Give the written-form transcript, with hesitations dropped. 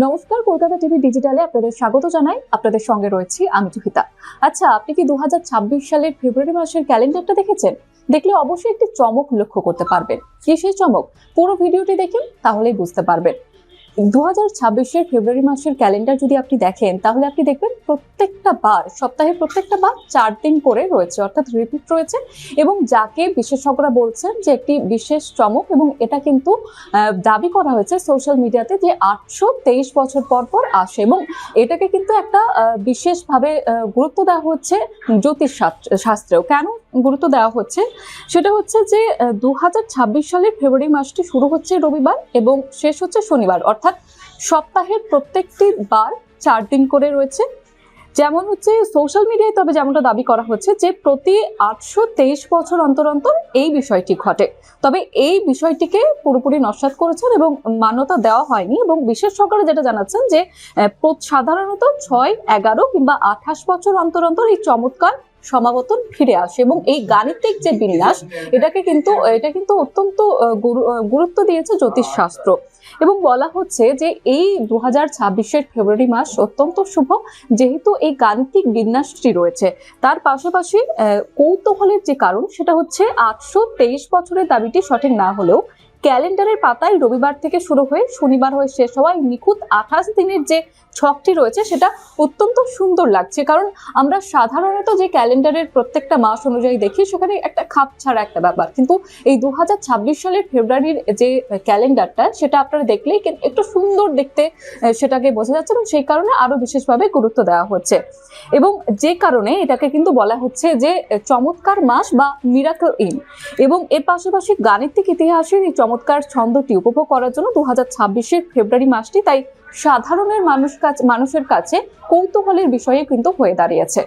নমস্কার, কলকাতা টিভি ডিজিটালে আপনাদের স্বাগত জানাই। আপনাদের সঙ্গে রয়েছি আমি জুহিতা। আচ্ছা, আপনি কি 2026 সালের ফেব্রুয়ারি মাসের ক্যালেন্ডারটা দেখেছেন? দেখলে অবশ্যই একটি চমক লক্ষ্য করতে পারবেন। কি সেই চমক? পুরো ভিডিওটি দেখেন, তাহলেই বুঝতে পারবেন। 2026-এর ফেব্রুয়ারি মাসের ক্যালেন্ডার যদি আপনি দেখেন, তাহলে আপনি দেখবেন প্রত্যেকটা বার, সপ্তাহের প্রত্যেকটা বার 4 দিন করে রয়েছে, অর্থাৎ রিপিট রয়েছে, এবং যাকে বিশেষজ্ঞরা বলছেন যে একটি বিশেষ চমক, এবং এটা কিন্তু দাবি করা হয়েছে সোশ্যাল মিডিয়াতে যে 823 বছর পর পর আসে, এবং এটাকে কিন্তু একটা বিশেষভাবে গুরুত্ব দেওয়া হচ্ছে জ্যোতিষ শাস্ত্রেও। কেন গুরুত্ব দেওয়া হচ্ছে সেটা হচ্ছে যে 2026 সালের ফেব্রুয়ারি মাসটি শুরু হচ্ছে রবিবার এবং শেষ হচ্ছে শনিবার, অর্থাৎ সপ্তাহের প্রত্যেকটি বার 4 দিন করে রয়েছে। যেমন হচ্ছে সোশ্যাল মিডিয়ায় তবে যেমনটা দাবি করা হচ্ছে যে প্রতি 823 বছর অন্তর অন্তর এই বিষয়টি ঘটে। তবে এই বিষয়টিকে পুরোপুরি নস্যাৎ করেছেন এবং মান্যতা দেওয়া হয়নি, এবং বিশেষজ্ঞরা যেটা জানাচ্ছেন যে সাধারণত 6, 11 কিংবা 28 বছর অন্তর অন্তর এই চমৎকার সমাবর্তন ফিরে আসে, এবং এই গাণিতিক যে বিন্যাস এটা কিন্তু অত্যন্ত গুরুত্ব দিয়েছে জ্যোতিষ শাস্ত্র। এবং বলা হচ্ছে যে এই 2026-এর ফেব্রুয়ারি মাস অত্যন্ত শুভ, যেহেতু এই গাণিতিক বিন্যাসটি রয়েছে। তার পাশাপাশি কৌতূহলের যে কারণ সেটা হচ্ছে 823 বছরের দাবিটি সঠিক না হলেও ক্যালেন্ডারের পাতায় রবিবার থেকে শুরু হয়ে শনিবার হয়ে শেষ হওয়ায় নিখুঁত 28 দিনের যে ছকটি রয়েছে সেটা অত্যন্ত সুন্দর লাগছে। কারণ আমরা সাধারণত যে ক্যালেন্ডারের প্রত্যেকটা মাস অনুযায়ী দেখি সেখানে একটা খাপ ছাড়া একটা ব্যাপার, কিন্তু এই 2026 সালের ফেব্রুয়ারির যে ক্যালেন্ডারটা সেটা আপনারা দেখলেই একটু সুন্দর দেখতে সেটাকে বোঝা যাচ্ছে, এবং সেই কারণে আরো বিশেষভাবে গুরুত্ব দেওয়া হচ্ছে। এবং যে কারণে এটাকে কিন্তু বলা হচ্ছে যে চমৎকার মাস বা মিরাকল ইন। এবং এর পাশাপাশি গাণিতিক ইতিহাসের এই চমৎকার ছন্দটি উপভোগ করার জন্য 2026-এর ফেব্রুয়ারি মাসটি তাই সাধারণের মানুষের কাছে কৌতূহলের বিষয়ে কিন্তু হয়ে দাঁড়িয়েছে।